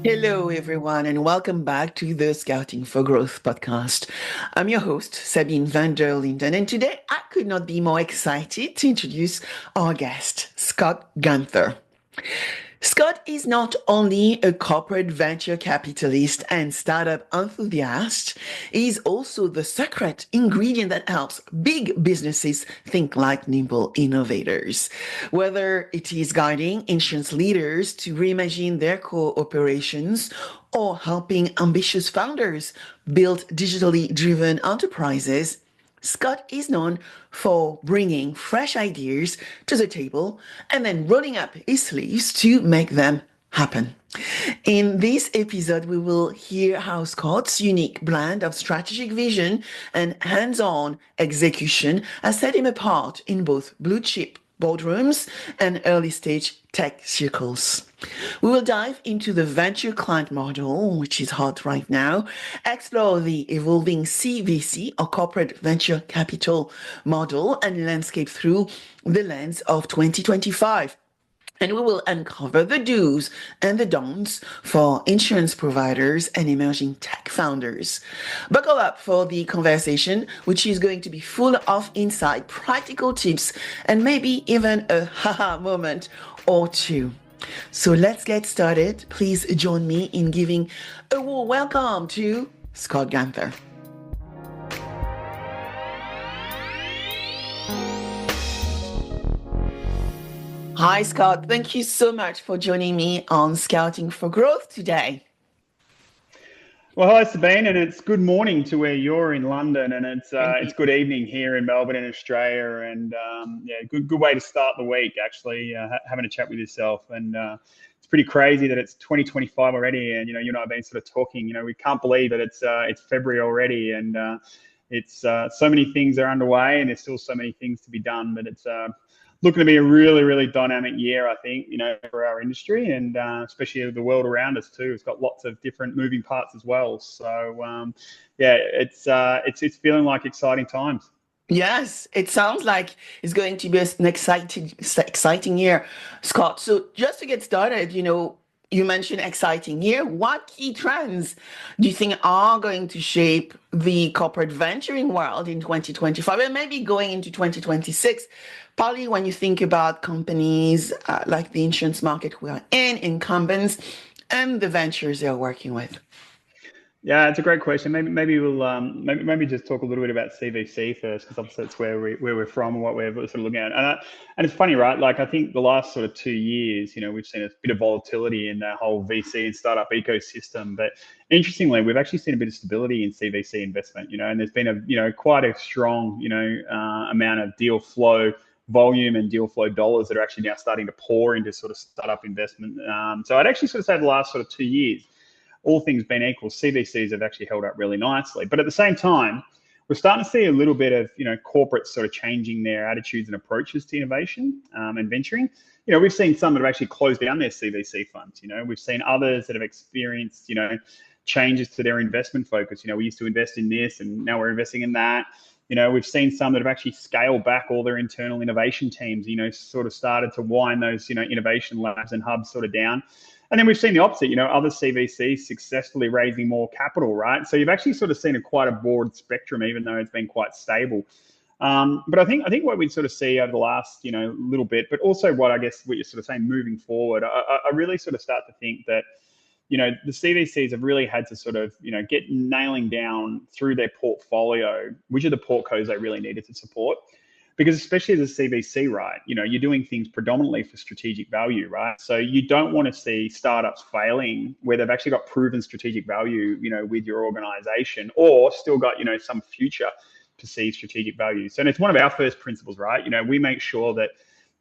Hello, everyone, and welcome back to the Scouting for Growth podcast. I'm your host, Sabine VdL, and today I could not be more excited to introduce our guest, Scott Gunther. Scott is not only a corporate venture capitalist and startup enthusiast, he's also the secret ingredient that helps big businesses think like nimble innovators. Whether it is guiding insurance leaders to reimagine their core operations or helping ambitious founders build digitally driven enterprises, Scott is known for bringing fresh ideas to the table and then rolling up his sleeves to make them happen. In this episode, we will hear how Scott's unique blend of strategic vision and hands on execution has set him apart in both blue chip boardrooms and early stage tech circles. We will dive into the venture client model, which is hot right now, explore the evolving CVC or corporate venture capital model and landscape through the lens of 2025. And we will uncover the do's and the don'ts for insurance providers and emerging tech founders. Buckle up for the conversation, which is going to be full of insight, practical tips, and maybe even a haha moment or two. So let's get started. Please join me in giving a warm welcome to Scott Gunther. Hi, Scott. Thank you so much for joining me on Scouting for Growth today. Well, hi Sabine, and it's good morning to where you're in London, and it's Thank you. it's good evening here in Melbourne in Australia, and yeah, good way to start the week actually, having a chat with yourself, and it's pretty crazy that it's 2025 already, and you and I have been sort of talking, we can't believe that it's February already, and it's so many things are underway, and there's still so many things to be done, but it's looking to be a really, really dynamic year, I think, for our industry and especially the world around us too. It's got lots of different moving parts as well. So yeah, it's feeling like exciting times. Yes, it sounds like it's going to be an exciting year, Scott. So just to get started, you mentioned exciting year. What key trends do you think are going to shape the corporate venturing world in 2025 and maybe going into 2026? Partly when you think about companies like the insurance market we are in, incumbents, and the ventures they are working with. Yeah, it's a great question. Maybe we'll maybe just talk a little bit about CVC first, because obviously that's where we're from and what we're sort of looking at. And it's funny, right? Like I think the last sort of 2 years, we've seen a bit of volatility in that whole VC and startup ecosystem. But interestingly, we've actually seen a bit of stability in CVC investment. And there's been quite a strong amount of deal flow volume and deal flow dollars that are actually now starting to pour into sort of startup investment. So I'd actually sort of say the last sort of 2 years, all things being equal, CVCs have actually held up really nicely. But at the same time, we're starting to see a little bit of, corporates sort of changing their attitudes and approaches to innovation and venturing. We've seen some that have actually closed down their CVC funds. We've seen others that have experienced, changes to their investment focus. We used to invest in this and now we're investing in that. We've seen some that have actually scaled back all their internal innovation teams, sort of started to wind those, innovation labs and hubs sort of down. And then we've seen the opposite, other CVCs successfully raising more capital, right? So you've actually sort of seen quite a broad spectrum, even though it's been quite stable. But I think what we sort of see over the last, little bit, but also what you're sort of saying moving forward, I really sort of start to think that, the CVCs have really had to sort of, get nailing down through their portfolio, which are the portcos they really needed to support. Because especially as a CVC, right, you're doing things predominantly for strategic value, right? So you don't want to see startups failing where they've actually got proven strategic value, with your organization, or still got, some future perceived strategic value. So it's one of our first principles, right? We make sure that,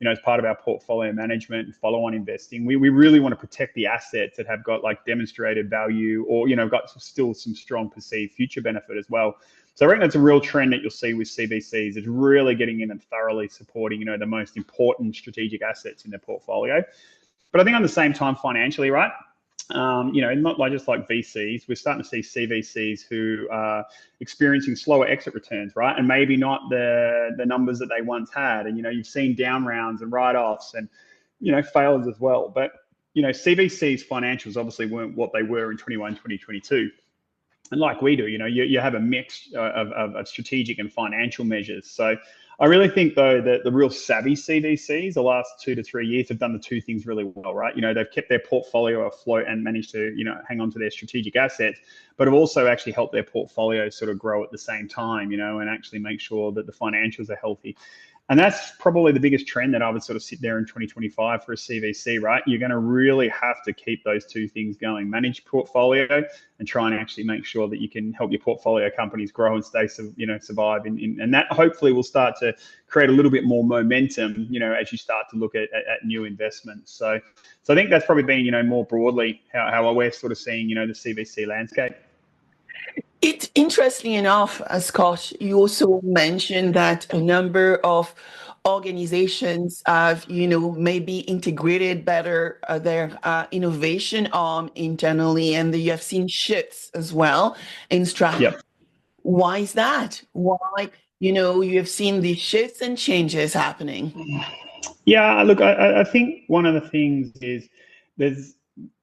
as part of our portfolio management and follow-on investing, we really want to protect the assets that have got like demonstrated value or, got still some strong perceived future benefit as well. So I reckon that's a real trend that you'll see with CVCs. It's really getting in and thoroughly supporting, the most important strategic assets in their portfolio. But I think on the same time, financially, right? Not like just like VCs, we're starting to see CVCs who are experiencing slower exit returns, right? And maybe not the numbers that they once had. And, you've seen down rounds and write-offs and, failures as well. But, CVC's financials obviously weren't what they were in 2022. And like we do, you have a mix of strategic and financial measures. So I really think, though, that the real savvy CVCs the last 2 to 3 years have done the two things really well, right? They've kept their portfolio afloat and managed to, hang on to their strategic assets, but have also actually helped their portfolio sort of grow at the same time, and actually make sure that the financials are healthy. And that's probably the biggest trend that I would sort of sit there in 2025 for a CVC, right? You're going to really have to keep those two things going, manage portfolio and try and actually make sure that you can help your portfolio companies grow and stay, survive. And that hopefully will start to create a little bit more momentum, as you start to look at new investments. So I think that's probably been, more broadly how we're sort of seeing, the CVC landscape. It's interesting enough, Scott, you also mentioned that a number of organizations have, maybe integrated better their innovation arm internally, and you have seen shifts as well in strategy. Yep. Why is that? Why, you have seen these shifts and changes happening? Yeah, look, I think one of the things is there's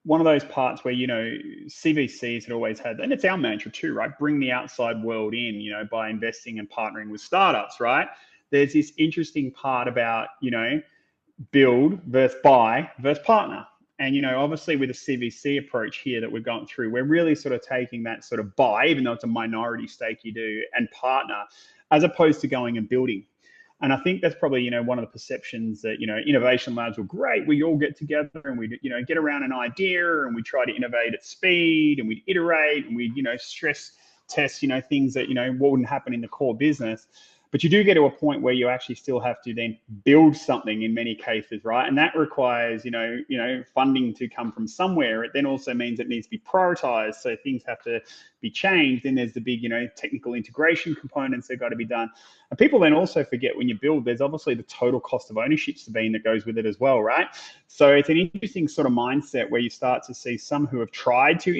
one of those parts where, CVCs had always had, and it's our mantra too, right? Bring the outside world in, by investing and partnering with startups, right? There's this interesting part about, build versus buy versus partner. And, obviously with a CVC approach here that we're going through, we're really sort of taking that sort of buy, even though it's a minority stake you do, and partner, as opposed to going and building. And I think that's probably, one of the perceptions that, innovation labs were great. We all get together and we, get around an idea and we try to innovate at speed and we iterate and we, stress test, things that, what wouldn't happen in the core business. But you do get to a point where you actually still have to then build something in many cases, right? And that requires, funding to come from somewhere. It then also means it needs to be prioritized. So things have to be changed. Then there's the big, technical integration components that got to be done. And people then also forget when you build, there's obviously the total cost of ownership, Sabine, that goes with it as well, right? So it's an interesting sort of mindset where you start to see some who have tried to,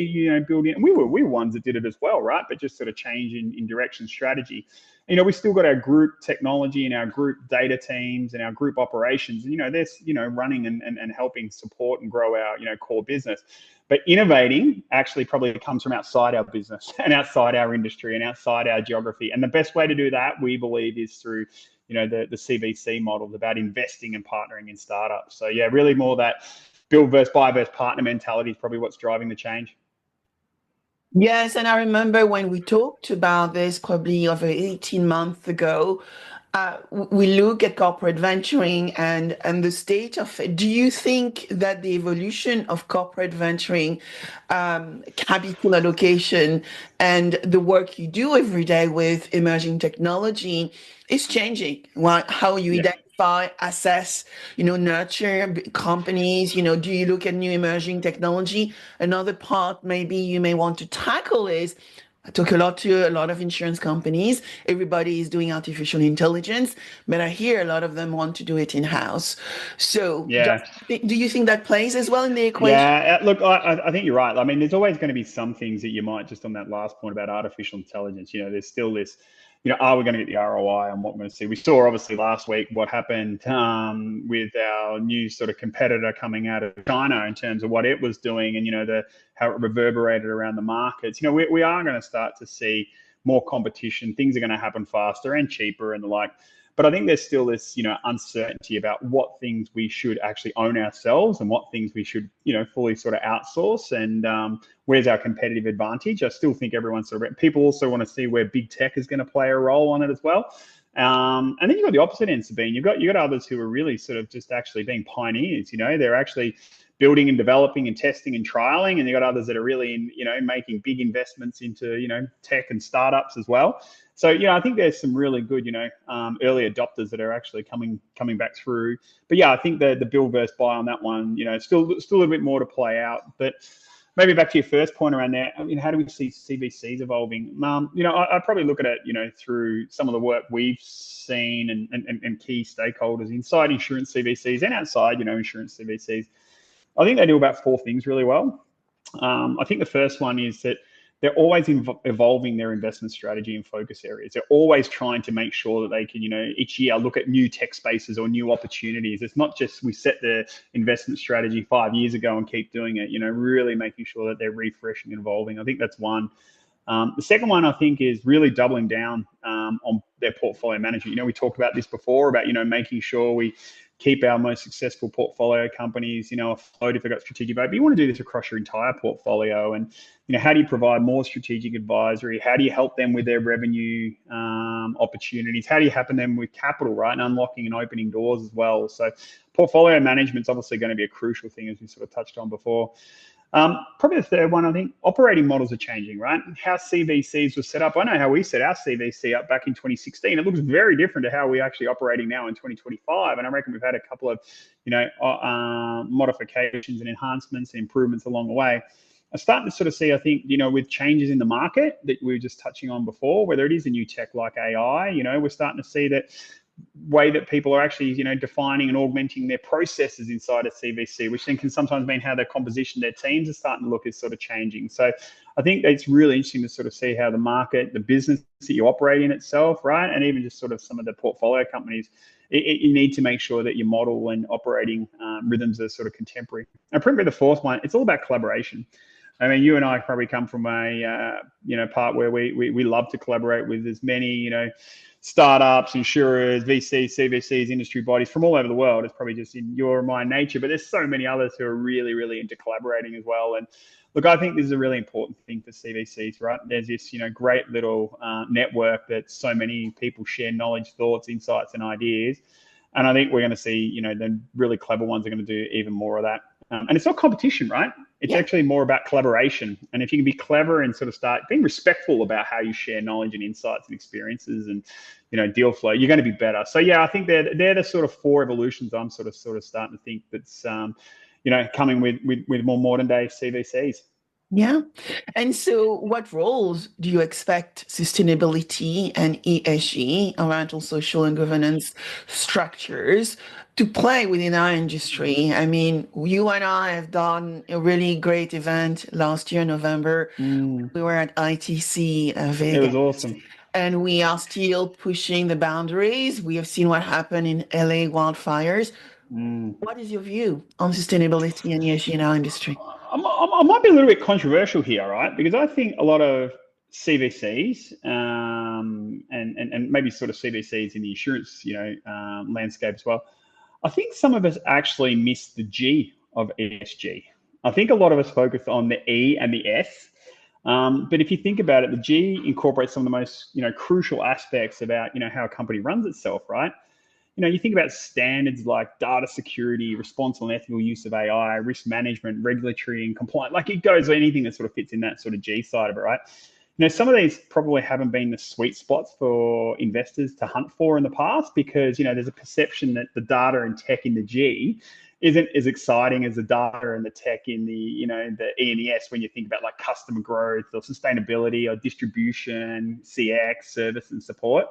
build it. And we were ones that did it as well, right? But just sort of change in direction strategy. We still got our group technology and our group data teams and our group operations, and, they're, running and helping support and grow our, core business. But innovating actually probably comes from outside our business and outside our industry and outside our geography. And the best way to do that, we believe, is through, the CVC model, about investing and partnering in startups. So yeah, really more that build versus buy versus partner mentality is probably what's driving the change. Yes, and I remember when we talked about this probably over 18 months ago, we look at corporate venturing and the state of it. Do you think that the evolution of corporate venturing, capital allocation, and the work you do every day with emerging technology is changing? How you identify, assess, nurture companies? Do you look at new emerging technology? Another part maybe you may want to tackle is, I talk to a lot of insurance companies. Everybody is doing artificial intelligence, but I hear a lot of them want to do it in-house. So yeah, do you think that plays as well in the equation? Yeah, look, I think you're right. I mean, there's always going to be some things that you might, just on that last point about artificial intelligence, there's still this, are we going to get the ROI on what we're going to see? We saw obviously last week what happened with our new sort of competitor coming out of China in terms of what it was doing and, how it reverberated around the markets. We are going to start to see more competition. Things are going to happen faster and cheaper and the like. But I think there's still this, uncertainty about what things we should actually own ourselves and what things we should, fully sort of outsource, and where's our competitive advantage. I still think everyone's sort of, people also want to see where big tech is going to play a role on it as well. And then you've got the opposite end, Sabine. You've got others who are really sort of just actually being pioneers. They're actually building and developing and testing and trialing, and you've got others that are really, making big investments into, tech and startups as well. So, I think there's some really good, early adopters that are actually coming back through. But yeah, I think the build versus buy on that one, still a little bit more to play out. But maybe back to your first point around there, how do we see CVCs evolving? I probably look at it, through some of the work we've seen and key stakeholders inside insurance CVCs and outside, insurance CVCs. I think they do about 4 things really well. I think the first one is that they're always evolving their investment strategy and focus areas. They're always trying to make sure that they can, each year look at new tech spaces or new opportunities. It's not just we set the investment strategy 5 years ago and keep doing it, really making sure that they're refreshing and evolving. I think that's one. The second one, I think, is really doubling down on their portfolio management. We talked about this before about, making sure we keep our most successful portfolio companies, afloat if they've got strategic value. But you want to do this across your entire portfolio. And, how do you provide more strategic advisory? How do you help them with their revenue opportunities? How do you help them with capital, right? And unlocking and opening doors as well. So portfolio management's obviously going to be a crucial thing, as we sort of touched on before. Probably the third one, I think operating models are changing, right? How CVCs were set up. I know how we set our CVC up back in 2016. It looks very different to how we're actually operating now in 2025. And I reckon we've had a couple of, modifications and enhancements and improvements along the way. I'm starting to sort of see, I think, with changes in the market that we were just touching on before, whether it is a new tech like AI, we're starting to see that way that people are actually, defining and augmenting their processes inside a CVC, which then can sometimes mean how their composition, their teams are starting to look is sort of changing. So I think it's really interesting to sort of see how the market, the business that you operate in itself, right, and even just sort of some of the portfolio companies, you need to make sure that your model and operating rhythms are sort of contemporary. And probably the fourth one, it's all about collaboration. I mean, you and I probably come from a, part where we love to collaborate with as many, startups, insurers, VCs, CVCs, industry bodies from all over the world. It's probably just in your and my nature, but there's so many others who are really, really into collaborating as well. And look, I think this is a really important thing for CVCs, right? There's this, great little network that so many people share knowledge, thoughts, insights, and ideas. And I think we're going to see, the really clever ones are going to do even more of that. And it's not competition, right? It's actually more about collaboration. And if you can be clever and sort of start being respectful about how you share knowledge and insights and experiences and, deal flow, you're going to be better. So, yeah, I think they're the sort of four evolutions I'm sort of starting to think that's, coming with more modern day CVCs. Yeah. And so what roles do you expect sustainability and ESG, environmental, social, and governance structures to play within our industry? I mean, you and I have done a really great event last year, November. We were at ITC It was Vegas. awesome. And we are still pushing the boundaries. We have seen what happened in LA wildfires. What is your view on sustainability and ESG in our industry? I might be a little bit controversial here, right? Because I think a lot of CVCs and maybe sort of CVCs in the insurance, landscape as well. I think some of us actually miss the G of ESG. I think a lot of us focus on the E and the S. But if you think about it, the G incorporates some of the most, crucial aspects about, how a company runs itself, right? You think about standards like data security, responsible and ethical use of AI, risk management, regulatory and compliance. Like it goes anything that sort of fits in that sort of G side of it, right? Some of these probably haven't been the sweet spots for investors to hunt for in the past because, there's a perception that the data and tech in the G isn't as exciting as the data and the tech in the, the E and the S when you think about like customer growth or sustainability or distribution, CX, service and support.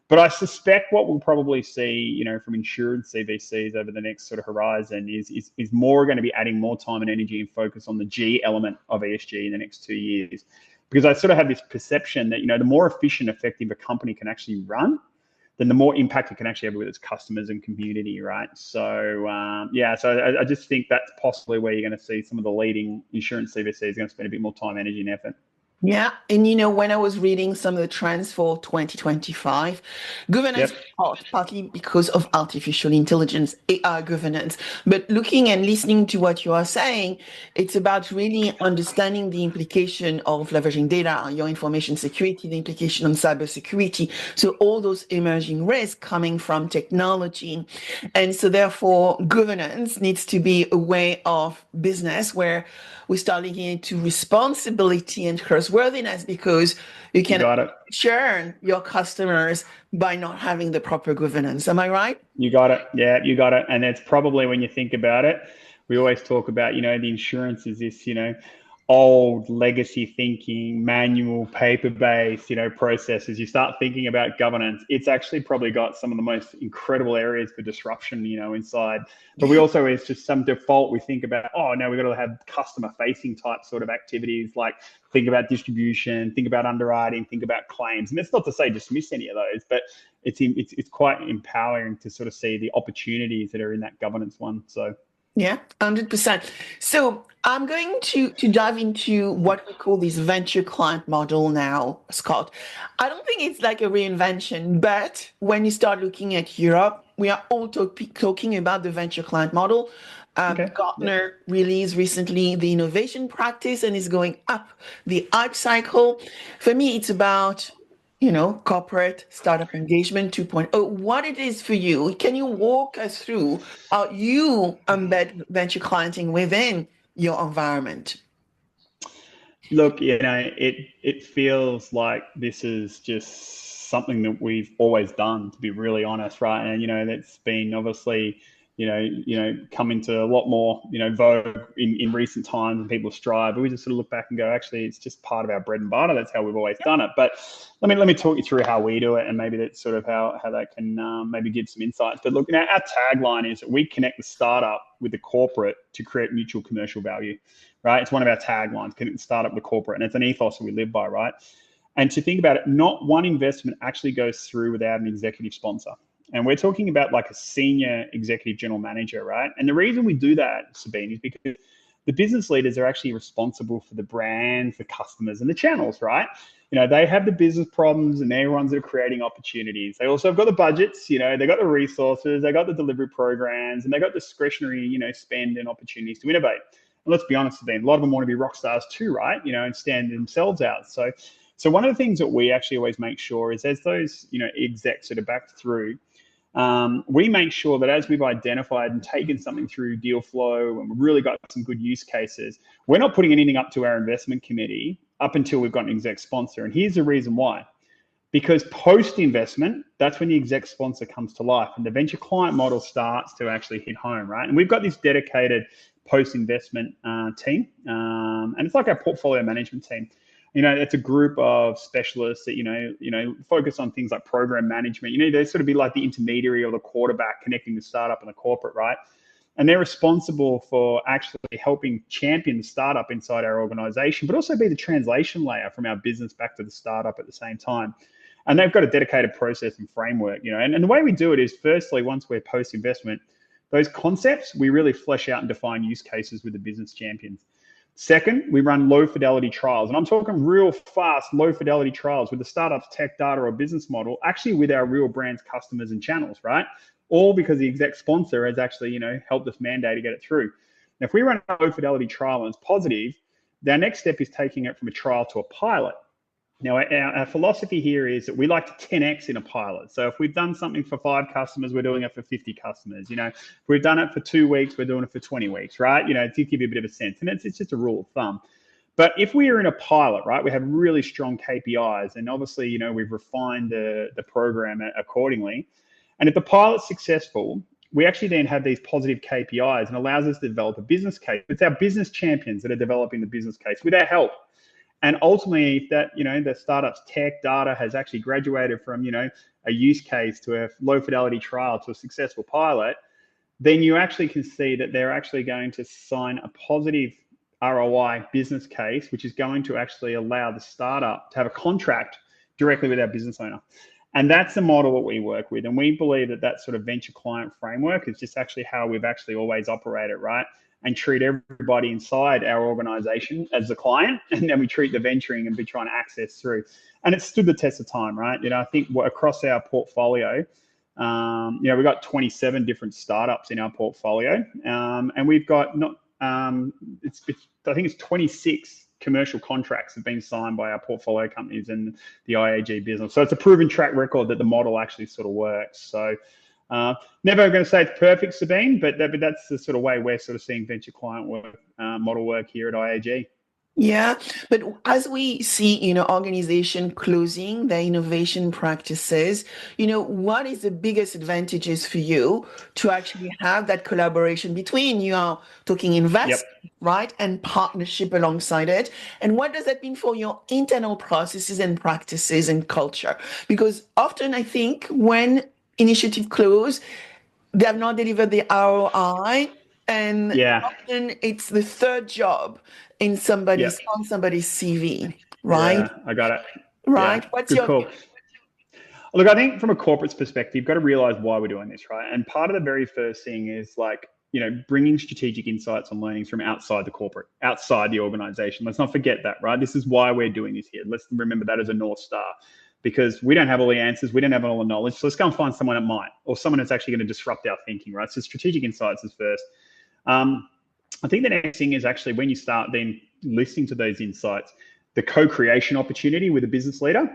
But I suspect what we'll probably see, from insurance CVCs over the next sort of horizon is more going to be adding more time and energy and focus on the G element of ESG in the next 2 years. Because I sort of have this perception that, the more efficient, effective a company can actually run, then the more impact it can actually have with its customers and community, right? So, so I just think that's possibly where you're going to see some of the leading insurance CVCs going to spend a bit more time, energy, and effort. Yeah. And when I was reading some of the trends for 2025, governance, partly because of artificial intelligence, AI governance, but looking and listening to what you are saying, it's about really understanding the implication of leveraging data, your information security, the implication on cybersecurity. So all those emerging risks coming from technology. And so therefore, governance needs to be a way of business where we start looking into responsibility and trustworthiness because you can churn your customers by not having the proper governance. Am I right? You got it. Yeah, you got it. And it's probably when you think about it, we always talk about, the insurance is this, old legacy thinking, manual, paper-based, processes, you start thinking about governance, it's actually probably got some of the most incredible areas for disruption, inside. But we Yeah. also, it's just some default, we think about, oh, no, we've got to have customer-facing type sort of activities, like think about distribution, think about underwriting, think about claims. And that's not to say dismiss any of those, but it's quite empowering to sort of see the opportunities that are in that governance one. So. Yeah, 100%. So I'm going to dive into what we call this venture client model now, Scott. I don't think it's like a reinvention, but when you start looking at Europe, we are all talking about the venture client model. Okay. Yep. Gartner released recently the innovation practice and is going up the hype cycle. For me, it's about corporate startup engagement 2.0, what it is for you. Can you walk us through how you embed venture clienting within your environment? Look, it feels like this is just something that we've always done, to be really honest, right? And that's been obviously, come into a lot more, vogue in recent times, and people strive. But we just sort of look back and go, actually, it's just part of our bread and butter. That's how we've always done it. But let me talk you through how we do it, and maybe that's sort of how that can maybe give some insights. But look, our tagline is that we connect the startup with the corporate to create mutual commercial value. Right? It's one of our taglines, connect the startup with corporate, and it's an ethos that we live by, right? And to think about it, not one investment actually goes through without an executive sponsor. And we're talking about like a senior executive general manager, right? And the reason we do that, Sabine, is because the business leaders are actually responsible for the brands, the customers, and the channels, right? They have the business problems, and they're the ones that are creating opportunities. They also have got the budgets, they got the resources, they got the delivery programs, and they got discretionary, spend and opportunities to innovate. And let's be honest, a lot of them want to be rock stars too, right? And stand themselves out. So one of the things that we actually always make sure is, as those, execs that are back through, we make sure that as we've identified and taken something through deal flow and we've really got some good use cases, we're not putting anything up to our investment committee up until we've got an exec sponsor. And here's the reason why. Because post-investment, that's when the exec sponsor comes to life and the venture client model starts to actually hit home, right? And we've got this dedicated post-investment team, and it's like our portfolio management team. It's a group of specialists that, focus on things like program management. They sort of be like the intermediary or the quarterback connecting the startup and the corporate, right? And they're responsible for actually helping champion the startup inside our organization, but also be the translation layer from our business back to the startup at the same time. And they've got a dedicated process and framework, and the way we do it is, firstly, once we're post-investment, those concepts, we really flesh out and define use cases with the business champions. Second, we run low fidelity trials. And I'm talking real fast, low fidelity trials with the startup's tech data or business model, actually with our real brands, customers, and channels, right? All because the exec sponsor has actually, helped us mandate to get it through. Now, if we run a low fidelity trial and it's positive, our next step is taking it from a trial to a pilot. Now, our philosophy here is that we like to 10x in a pilot. So if we've done something for 5 customers, we're doing it for 50 customers. If we've done it for 2 weeks, we're doing it for 20 weeks, right? To give you a bit of a sense. And it's just a rule of thumb. But if we are in a pilot, right, we have really strong KPIs. And obviously, we've refined the program accordingly. And if the pilot's successful, we actually then have these positive KPIs and allows us to develop a business case. It's our business champions that are developing the business case with our help. And ultimately, if that, the startup's tech data has actually graduated from, a use case to a low fidelity trial to a successful pilot, then you actually can see that they're actually going to sign a positive ROI business case, which is going to actually allow the startup to have a contract directly with our business owner. And that's the model that we work with. And we believe that that sort of venture client framework is just actually how we've actually always operated, right? And treat everybody inside our organization as the client, and then we treat the venturing and be trying to access through. And it's stood the test of time, right? I think across our portfolio, we've got 27 different startups in our portfolio, and we've got I think it's 26 commercial contracts have been signed by our portfolio companies and the IAG business. So it's a proven track record that the model actually sort of works. So never going to say it's perfect, Sabine, but that's the sort of way we're sort of seeing venture client work, model work here at IAG. Yeah, but as we see, organization closing their innovation practices, what is the biggest advantages for you to actually have that collaboration between you are talking Yep. invest, right, and partnership alongside it? And what does that mean for your internal processes and practices and culture? Because often I think when initiative close, they have not delivered the ROI, and Yeah. often it's the third job in Yep. somebody's CV, right? Yeah. I got it. Yeah. Right? What's Good your call. Look, I think from a corporate's perspective, you've got to realize why we're doing this, right? And part of the very first thing is like, bringing strategic insights and learnings from outside the corporate, outside the organization. Let's not forget that, right? This is why we're doing this here. Let's remember that as a North Star, because we don't have all the answers. We don't have all the knowledge. So let's go and find someone that might, or someone that's actually going to disrupt our thinking, right? So strategic insights is first. I think the next thing is actually when you start then listening to those insights, the co-creation opportunity with a business leader.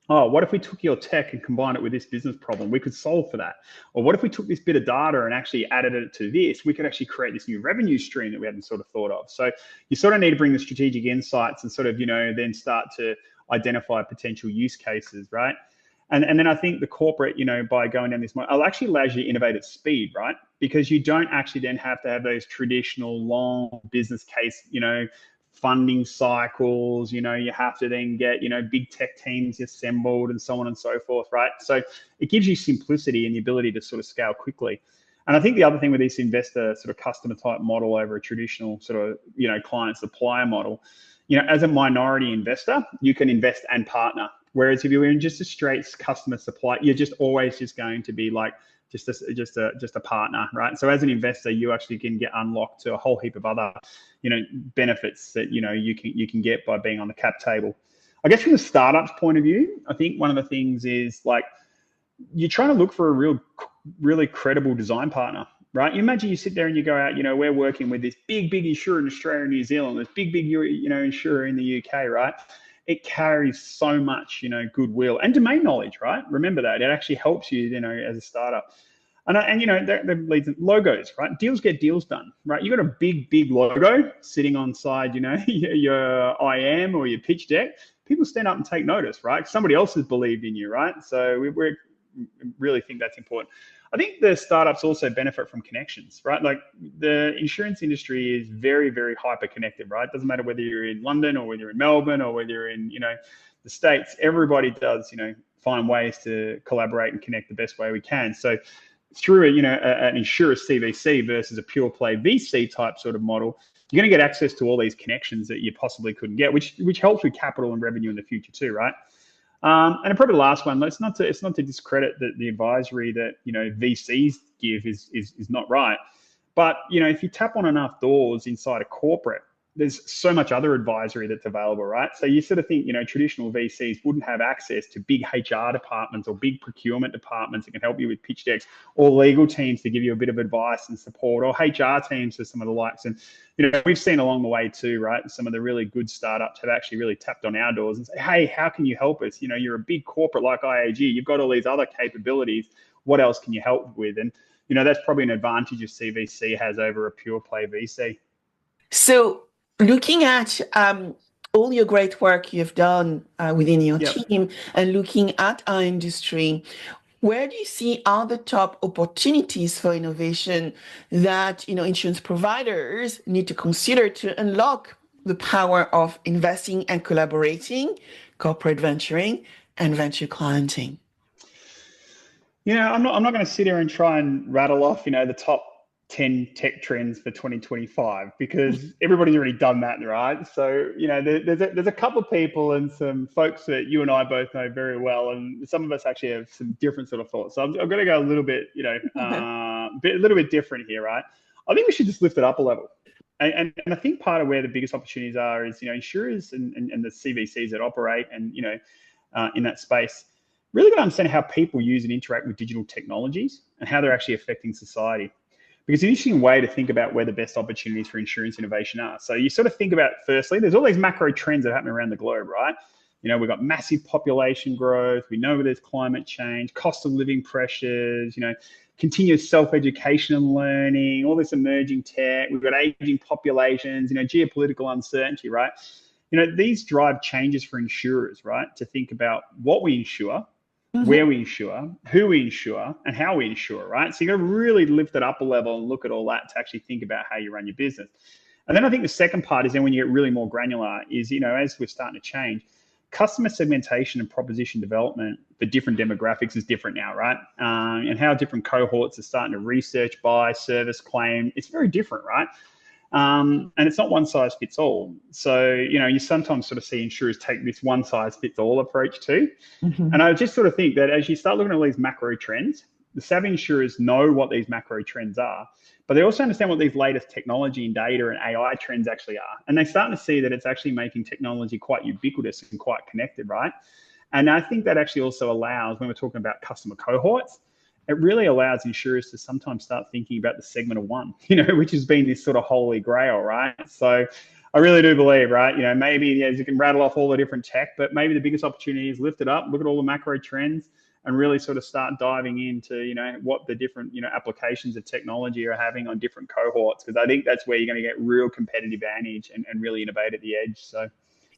Oh, what if we took your tech and combined it with this business problem? We could solve for that. Or what if we took this bit of data and actually added it to this? We could actually create this new revenue stream that we hadn't sort of thought of. So you sort of need to bring the strategic insights and sort of, then start to identify potential use cases, right? And then I think the corporate, by going down this model, it actually allows you to innovate at speed, right? Because you don't actually then have to have those traditional long business case, funding cycles, you have to then get, big tech teams assembled and so on and so forth, right? So it gives you simplicity and the ability to sort of scale quickly. And I think the other thing with this investor sort of customer type model over a traditional sort of, client supplier model, as a minority investor, you can invest and partner. Whereas if you're in just a straight customer supply, you're just always just going to be like just a partner, right? So as an investor, you actually can get unlocked to a whole heap of other, benefits that you can get by being on the cap table. I guess from the startup's point of view, I think one of the things is like you're trying to look for a really credible design partner, right? You imagine you sit there and you go out, we're working with this big insurer in Australia and New Zealand, this big, insurer in the UK, right? It carries so much, goodwill and domain knowledge, right? Remember that. It actually helps you, as a startup. And that leads logos, right? Deals get deals done, right? You got a big logo sitting on side, your IM or your pitch deck. People stand up and take notice, right? Somebody else has believed in you, right? So we really think that's important. I think the startups also benefit from connections, right? Like the insurance industry is very, very hyper connected, right? It doesn't matter whether you're in London or whether you're in Melbourne or whether you're in, the States. Everybody does, find ways to collaborate and connect the best way we can. So through an insurer CVC versus a pure play VC type sort of model, you're going to get access to all these connections that you possibly couldn't get, which helps with capital and revenue in the future too, right? And probably the last one, it's not to discredit the advisory that VCs give is not right, but if you tap on enough doors inside a corporate, there's so much other advisory that's available, right? So you sort of think, traditional VCs wouldn't have access to big HR departments or big procurement departments that can help you with pitch decks, or legal teams to give you a bit of advice and support, or HR teams for some of the likes. And, we've seen along the way too, right? Some of the really good startups have actually really tapped on our doors and say, hey, how can you help us? You're a big corporate like IAG. You've got all these other capabilities. What else can you help with? And, that's probably an advantage a CVC has over a pure play VC. So, looking at all your great work you've done within your Yep. team and looking at our industry, where do you see are the top opportunities for innovation that insurance providers need to consider to unlock the power of investing and collaborating, corporate venturing, and venture clienting? I'm not going to sit here and try and rattle off, the top 10 tech trends for 2025 because everybody's already done that, right? So, there's a couple of people and some folks that you and I both know very well, and some of us actually have some different sort of thoughts. So I'm going to go a little bit, a little bit different here, right? I think we should just lift it up a level. And I think part of where the biggest opportunities are is, insurers and the CVCs that operate and, in that space really got to understand how people use and interact with digital technologies and how they're actually affecting society. Because it's an interesting way to think about where the best opportunities for insurance innovation are. So you sort of think about, firstly, there's all these macro trends that happen around the globe, right? We've got massive population growth. We know there's climate change, cost of living pressures, continuous self-education and learning, all this emerging tech. We've got aging populations, geopolitical uncertainty, right? These drive changes for insurers, right? To think about what we insure, where we insure, who we insure, and how we insure, right? So you got to really lift it up a level and look at all that to actually think about how you run your business. And then I think the second part is then when you get really more granular is, as we're starting to change, customer segmentation and proposition development for different demographics is different now, right? And how different cohorts are starting to research, buy, service, claim, it's very different, right? And it's not one size fits all. So, you sometimes sort of see insurers take this one size fits all approach too. And I just sort of think that as you start looking at all these macro trends, the savvy insurers know what these macro trends are, but they also understand what these latest technology and data and AI trends actually are. And they're starting to see that it's actually making technology quite ubiquitous and quite connected, right? And I think that actually also allows, when we're talking about customer cohorts, it really allows insurers to sometimes start thinking about the segment of one, which has been this sort of holy grail, right? So I really do believe, right, maybe you can rattle off all the different tech, but maybe the biggest opportunity is lift it up, look at all the macro trends, and really sort of start diving into, what the different, applications of technology are having on different cohorts, because I think that's where you're going to get real competitive advantage and really innovate at the edge. So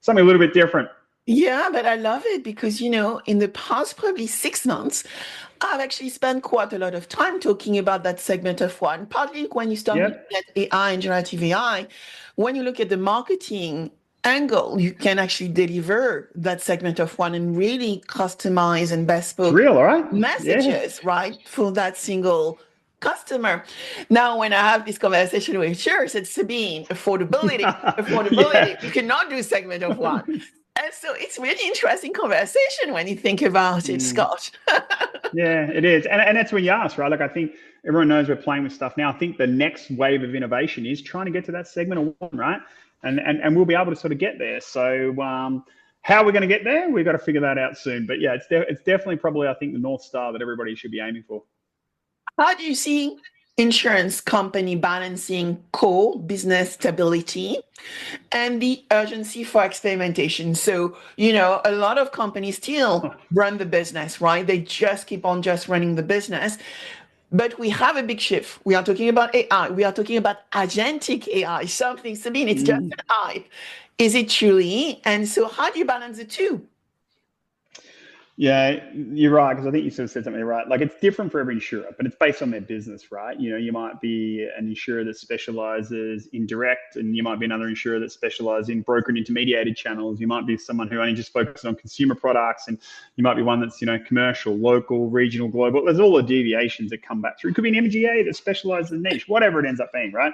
something a little bit different. Yeah, but I love it because, in the past probably 6 months, I've actually spent quite a lot of time talking about that segment of one. Partly when you start looking Yep. at AI and generative AI, when you look at the marketing angle, you can actually deliver that segment of one and really customize and It's bespoke real, all right? Yeah. messages, right, for that single customer. Now, when I have this conversation with insurers, it's Sabine, affordability. Yeah. We cannot do segment of one. And so it's really interesting conversation when you think about it, Scott. Yeah, it is. And that's when you ask, right? Like, I think everyone knows we're playing with stuff now. I think the next wave of innovation is trying to get to that segment of one, right? And we'll be able to sort of get there. So how we're going to get there, we've got to figure that out soon. But yeah, it's definitely probably, I think, the North Star that everybody should be aiming for. How do you see insurance company balancing core business stability and the urgency for experimentation? So, a lot of companies still run the business, right? They just keep on just running the business. But we have a big shift. We are talking about AI. We are talking about agentic AI, something, Sabine, it's just an hype. Is it truly? And so how do you balance the two? Yeah, you're right, because I think you sort of said something right. Like, it's different for every insurer, but it's based on their business, right? You might be an insurer that specializes in direct, and you might be another insurer that specializes in broker and intermediated channels. You might be someone who only just focuses on consumer products, and you might be one that's, commercial, local, regional, global. There's all the deviations that come back through. It could be an MGA that specializes in niche, whatever it ends up being, right?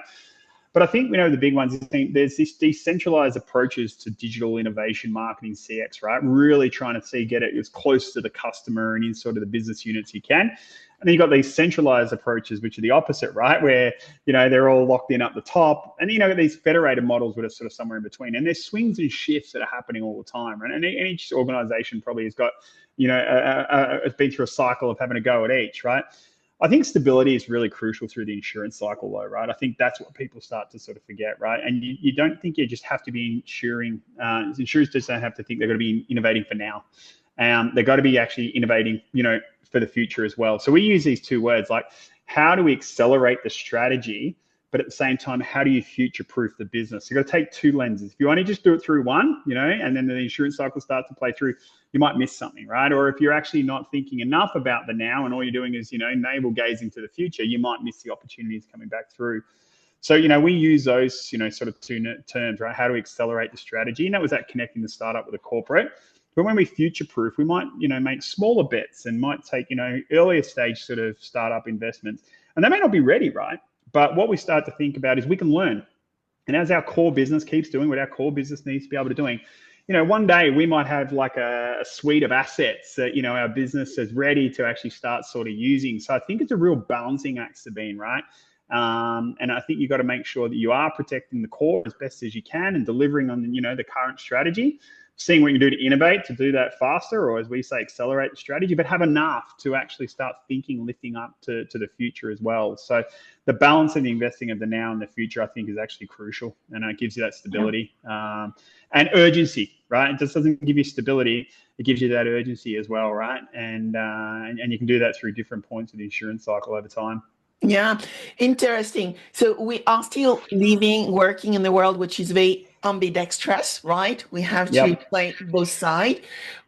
But I think, the big ones, I think there's this decentralized approaches to digital innovation, marketing, CX, right? Really trying to get it as close to the customer and in sort of the business units you can. And then you've got these centralized approaches, which are the opposite, right? Where, they're all locked in up the top. And, these federated models that are sort of somewhere in between. And there's swings and shifts that are happening all the time, right? And each organization probably has got, it's been through a cycle of having a go at each, right? I think stability is really crucial through the insurance cycle, though, right? I think that's what people start to sort of forget, right? And you don't think you just have to be insuring. Insurers just don't have to think they're going to be innovating for now. They've got to be actually innovating, for the future as well. So we use these two words, like, how do we accelerate the strategy, but at the same time, how do you future-proof the business? You've got to take two lenses. If you only just do it through one, and then the insurance cycle starts to play through, you might miss something, right? Or if you're actually not thinking enough about the now and all you're doing is, navel gazing to the future, you might miss the opportunities coming back through. So, we use those, sort of two terms, right? How do we accelerate the strategy? And that was that connecting the startup with a corporate. But when we future-proof, we might, make smaller bets and might take, earlier stage sort of startup investments. And they may not be ready, right? But what we start to think about is we can learn. And as our core business keeps doing what our core business needs to be able to doing, one day we might have like a suite of assets that, our business is ready to actually start sort of using. So I think it's a real balancing act, Sabine, right? And I think you've got to make sure that you are protecting the core as best as you can and delivering on, the current strategy. seeing what you can do to innovate, to do that faster, or as we say, accelerate the strategy, but have enough to actually start thinking, lifting up to the future as well. So the balance of the investing of the now and the future, I think, is actually crucial, and it gives you that stability and urgency, right? It just doesn't give you stability; it gives you that urgency as well, right? And you can do that through different points of the insurance cycle over time. Yeah, interesting. So we are still living, working in the world which is very ambidextrous, right? We have to Yep. play both sides.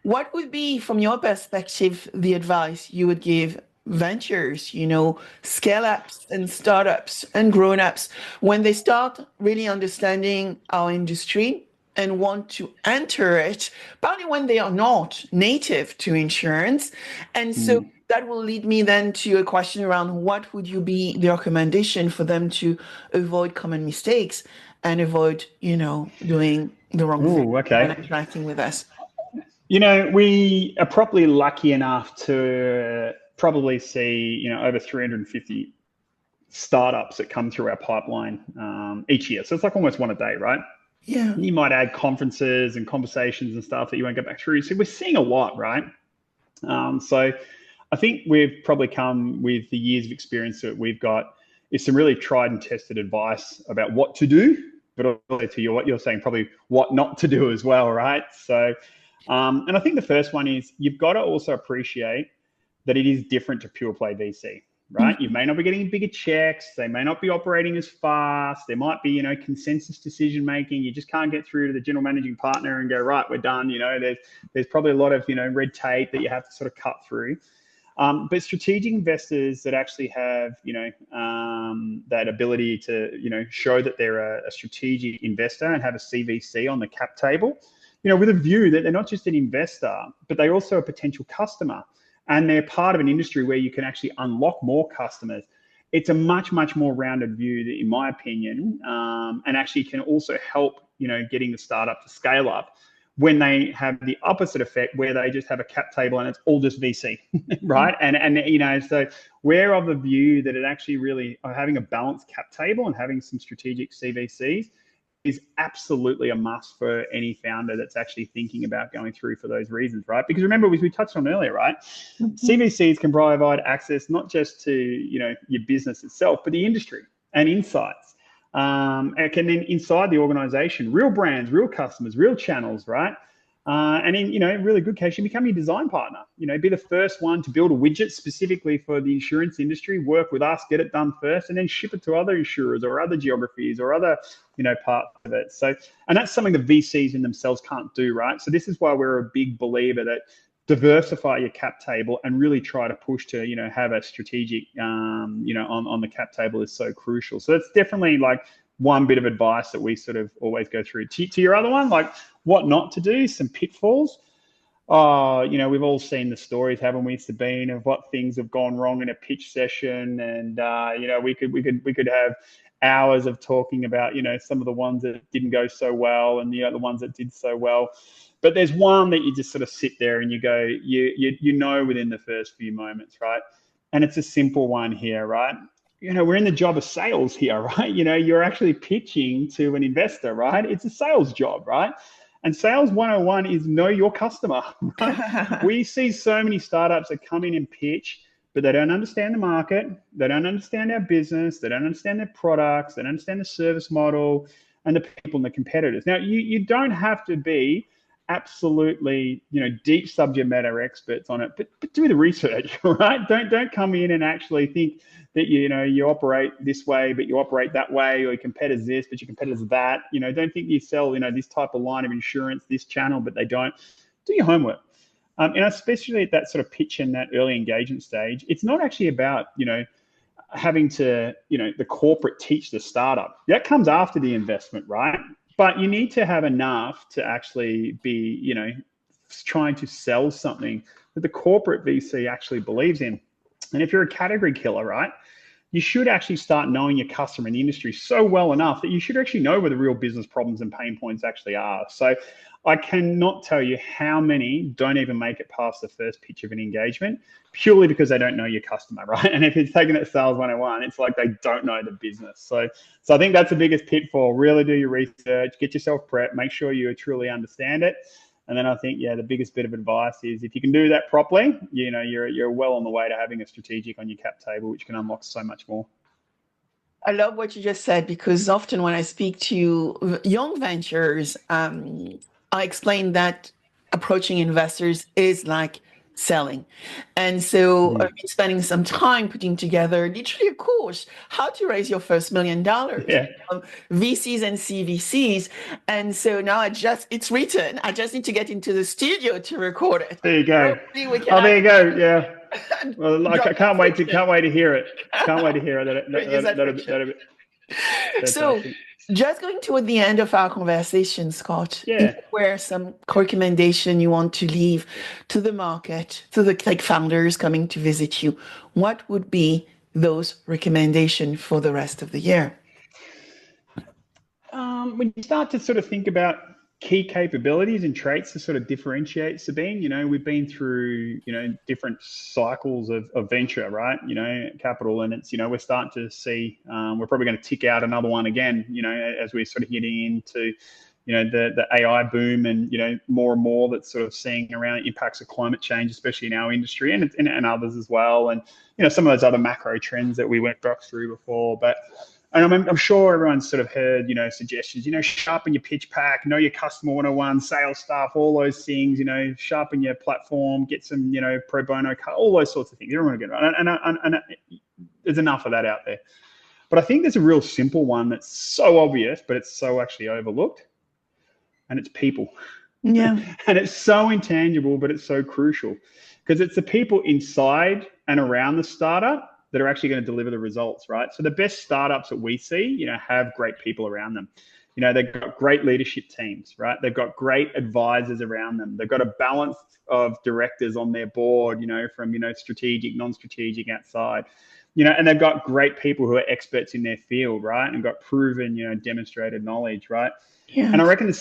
What would be, from your perspective, the advice you would give ventures, scale ups and startups and grown ups when they start really understanding our industry and want to enter it, partly when they are not native to insurance? And so that will lead me then to a question around what would you be the recommendation for them to avoid common mistakes and avoid, doing the wrong thing Ooh, when okay. interacting with us. We are probably lucky enough to probably see, over 350 startups that come through our pipeline each year. So it's like almost one a day, right? Yeah. You might add conferences and conversations and stuff that you won't get back through. So we're seeing a lot, right? So I think we've probably come with the years of experience that we've got is some really tried and tested advice about what to do, but also to what you're saying, probably what not to do as well, right? So, and I think the first one is you've got to also appreciate that it is different to pure play VC, right? You may not be getting bigger checks. They may not be operating as fast. There might be, consensus decision making. You just can't get through to the general managing partner and go, right, we're done. There's probably a lot of, red tape that you have to sort of cut through. But strategic investors that actually have, that ability to, show that they're a strategic investor and have a CVC on the cap table, with a view that they're not just an investor, but they're also a potential customer. And they're part of an industry where you can actually unlock more customers. It's a much, much more rounded view, in my opinion, and actually can also help, getting the startup to scale up when they have the opposite effect where they just have a cap table and it's all just VC, right? And so we're of the view that it actually really, having a balanced cap table and having some strategic CVCs is absolutely a must for any founder that's actually thinking about going through for those reasons, right? Because remember, as we touched on earlier, right? CVCs can provide access not just to, your business itself, but the industry and insights. And can then inside the organization, real brands, real customers, real channels, right? And in, a really good case, you become your design partner, be the first one to build a widget specifically for the insurance industry, work with us, get it done first, and then ship it to other insurers or other geographies or other, parts of it. So, and that's something the VCs in themselves can't do, right? So this is why we're a big believer that diversify your cap table and really try to push to, have a strategic, on the cap table is so crucial. So that's definitely like one bit of advice that we sort of always go through. To your other one, like what not to do, some pitfalls. We've all seen the stories, haven't we, Sabine, of what things have gone wrong in a pitch session, and we could have hours of talking about some of the ones that didn't go so well and the ones that did so well. But there's one that you just sort of sit there and you go, within the first few moments, right? And it's a simple one here, right? We're in the job of sales here, right? You're actually pitching to an investor, right? It's a sales job, right? And sales 101 is know your customer, right? We see so many startups that come in and pitch, but they don't understand the market. They don't understand our business. They don't understand their products. They don't understand the service model and the people and the competitors. Now, you don't have to be absolutely, deep subject matter experts on it, but do the research, right? Don't come in and actually think that you operate this way, but you operate that way, or your competitors this, but your competitors that. Don't think you sell, this type of line of insurance, this channel, but they don't. Do your homework. And especially at that sort of pitch and that early engagement stage, it's not actually about, having to, the corporate teach the startup. That comes after the investment, right? But you need to have enough to actually be, trying to sell something that the corporate VC actually believes in. And if you're a category killer, right, you should actually start knowing your customer in the industry so well enough that you should actually know where the real business problems and pain points actually are. So I cannot tell you how many don't even make it past the first pitch of an engagement purely because they don't know your customer, right? And if it's taken at Sales 101, it's like they don't know the business. So I think that's the biggest pitfall. Really do your research, get yourself prepped, make sure you truly understand it. And then I think, yeah, the biggest bit of advice is if you can do that properly, you're well on the way to having a strategic on your cap table, which can unlock so much more. I love what you just said because often when I speak to young ventures, I explain that approaching investors is like selling. And so I've been spending some time putting together literally a course, how to raise your first $1 million, Yeah. VCs and CVCs. And so now it's written. I just need to get into the studio to record it. There you go. Hopefully we can Oh, there you go. Yeah. Well, I drop can't wait to hear it. Can't wait to hear it. Reduce that friction. That'll be So, fantastic. just going toward the end of our conversation, Scott, if Yeah. there were some recommendation you want to leave to the market, to the like founders coming to visit you, what would be those recommendations for the rest of the year? When you start to sort of think about key capabilities and traits to sort of differentiate Sabine, we've been through, different cycles of venture, right? Capital, and it's, we're starting to see, we're probably going to tick out another one again, as we're sort of getting into, the AI boom and, more and more that's sort of seeing around impacts of climate change, especially in our industry and others as well. And, some of those other macro trends that we went back through before, and I'm sure everyone's sort of heard, suggestions, sharpen your pitch pack, know your customer 101, sales stuff, all those things, sharpen your platform, get some, pro bono, all those sorts of things. Everyone will get it. And there's enough of that out there. But I think there's a real simple one that's so obvious, but it's so actually overlooked. And it's people. Yeah. And it's so intangible, but it's so crucial because it's the people inside and around the startup that are actually going to deliver the results, right? So the best startups that we see, have great people around them. They've got great leadership teams, right? They've got great advisors around them. They've got a balance of directors on their board, from, strategic, non-strategic, outside, and they've got great people who are experts in their field, right? And got proven, demonstrated knowledge, right? Yeah. And I reckon the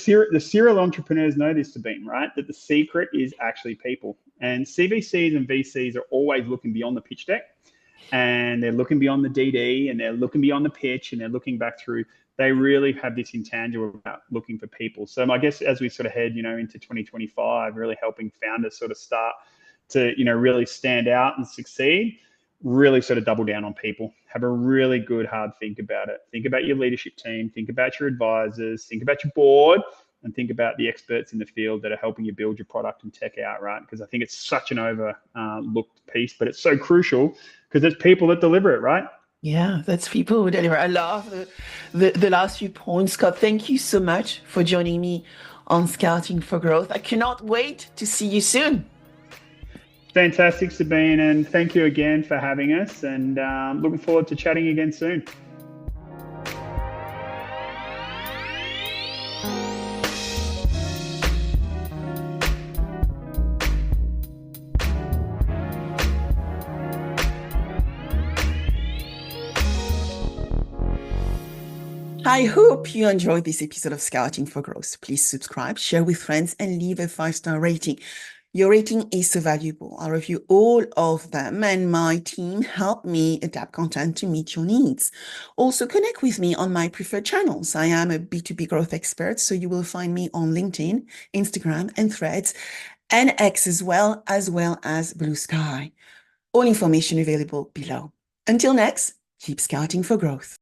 serial entrepreneurs know this, Sabine, right? That the secret is actually people. And CVCs and VCs are always looking beyond the pitch deck. And they're looking beyond the DD and they're looking beyond the pitch and they're looking back through. They really have this intangible about looking for people. So I guess as we sort of head, into 2025, really helping founders sort of start to, really stand out and succeed, really sort of double down on people. Have a really good, hard think about it. Think about your leadership team, think about your advisors, think about your board, and think about the experts in the field that are helping you build your product and tech out, right? Because I think it's such an overlooked piece, but it's so crucial because it's people that deliver it, right? Yeah, that's people who deliver. I love the last few points, Scott. Thank you so much for joining me on Scouting for Growth. I cannot wait to see you soon. Fantastic, Sabine, and thank you again for having us, and looking forward to chatting again soon. I hope you enjoyed this episode of Scouting for Growth. Please subscribe, share with friends, and leave a 5-star rating. Your rating is so valuable. I review all of them, and my team help me adapt content to meet your needs. Also, connect with me on my preferred channels. I am a B2B growth expert, so you will find me on LinkedIn, Instagram, and Threads, and X as well as Blue Sky. All information available below. Until next, keep scouting for growth.